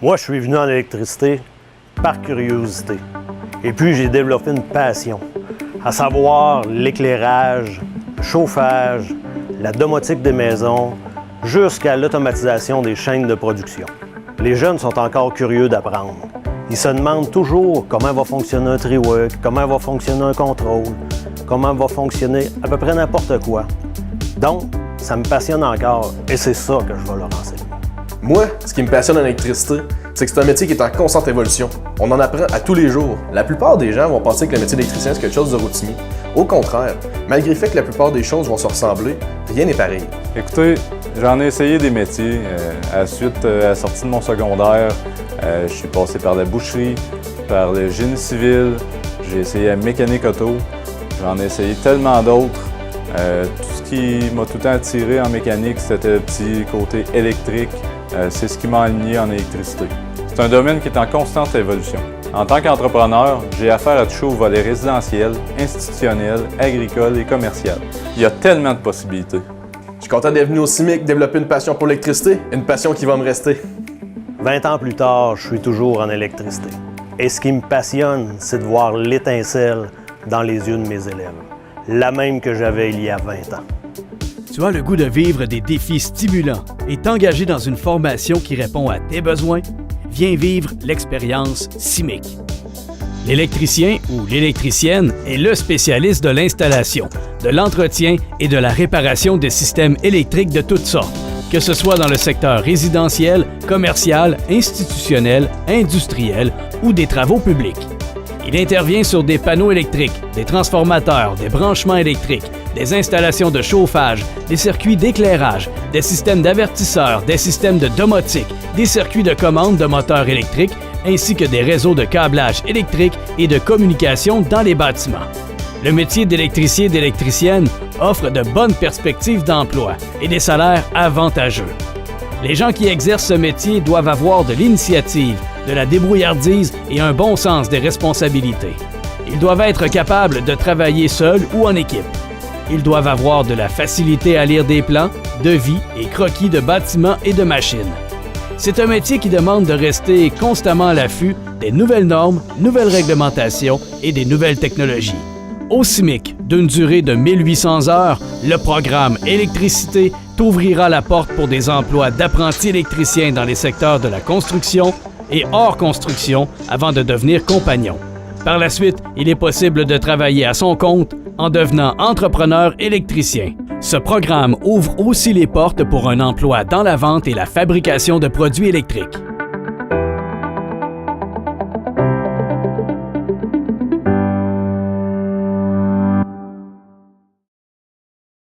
Moi, je suis venu en électricité par curiosité. Et puis, j'ai développé une passion, à savoir l'éclairage, le chauffage, la domotique des maisons, jusqu'à l'automatisation des chaînes de production. Les jeunes sont encore curieux d'apprendre. Ils se demandent toujours comment va fonctionner un triwork, comment va fonctionner un contrôle, comment va fonctionner à peu près n'importe quoi. Donc, ça me passionne encore et c'est ça que je vais leur enseigner. Moi, ce qui me passionne en électricité, c'est que c'est un métier qui est en constante évolution. On en apprend à tous les jours. La plupart des gens vont penser que le métier d'électricien, c'est quelque chose de routinier. Au contraire, malgré le fait que la plupart des choses vont se ressembler, rien n'est pareil. Écoutez, j'en ai essayé des métiers. À la sortie de mon secondaire, je suis passé par la boucherie, par le génie civil, j'ai essayé la mécanique auto, j'en ai essayé tellement d'autres. Tout ce qui m'a tout le temps attiré en mécanique, c'était le petit côté électrique. C'est ce qui m'a aligné en électricité. C'est un domaine qui est en constante évolution. En tant qu'entrepreneur, j'ai affaire à toucher aux volets résidentiels, institutionnels, agricoles et commercial. Il y a tellement de possibilités. Je suis content d'être venu au CIMIC développer une passion pour l'électricité, une passion qui va me rester. 20 ans plus tard, je suis toujours en électricité. Et ce qui me passionne, c'est de voir l'étincelle dans les yeux de mes élèves, la même que j'avais il y a 20 ans. Tu as le goût de vivre des défis stimulants et t'engager dans une formation qui répond à tes besoins? Viens vivre l'expérience CIMIC. L'électricien ou l'électricienne est le spécialiste de l'installation, de l'entretien et de la réparation des systèmes électriques de toutes sortes, que ce soit dans le secteur résidentiel, commercial, institutionnel, industriel ou des travaux publics. Il intervient sur des panneaux électriques, des transformateurs, des branchements électriques, des installations de chauffage, des circuits d'éclairage, des systèmes d'avertisseurs, des systèmes de domotique, des circuits de commande de moteurs électriques, ainsi que des réseaux de câblage électrique et de communication dans les bâtiments. Le métier d'électricien et d'électricienne offre de bonnes perspectives d'emploi et des salaires avantageux. Les gens qui exercent ce métier doivent avoir de l'initiative, de la débrouillardise et un bon sens des responsabilités. Ils doivent être capables de travailler seuls ou en équipe. Ils doivent avoir de la facilité à lire des plans, devis et croquis de bâtiments et de machines. C'est un métier qui demande de rester constamment à l'affût des nouvelles normes, nouvelles réglementations et des nouvelles technologies. Au CIMIC, d'une durée de 1800 heures, le programme Électricité t'ouvrira la porte pour des emplois d'apprentis électriciens dans les secteurs de la construction et hors construction avant de devenir compagnon. Par la suite, il est possible de travailler à son compte en devenant entrepreneur électricien. Ce programme ouvre aussi les portes pour un emploi dans la vente et la fabrication de produits électriques.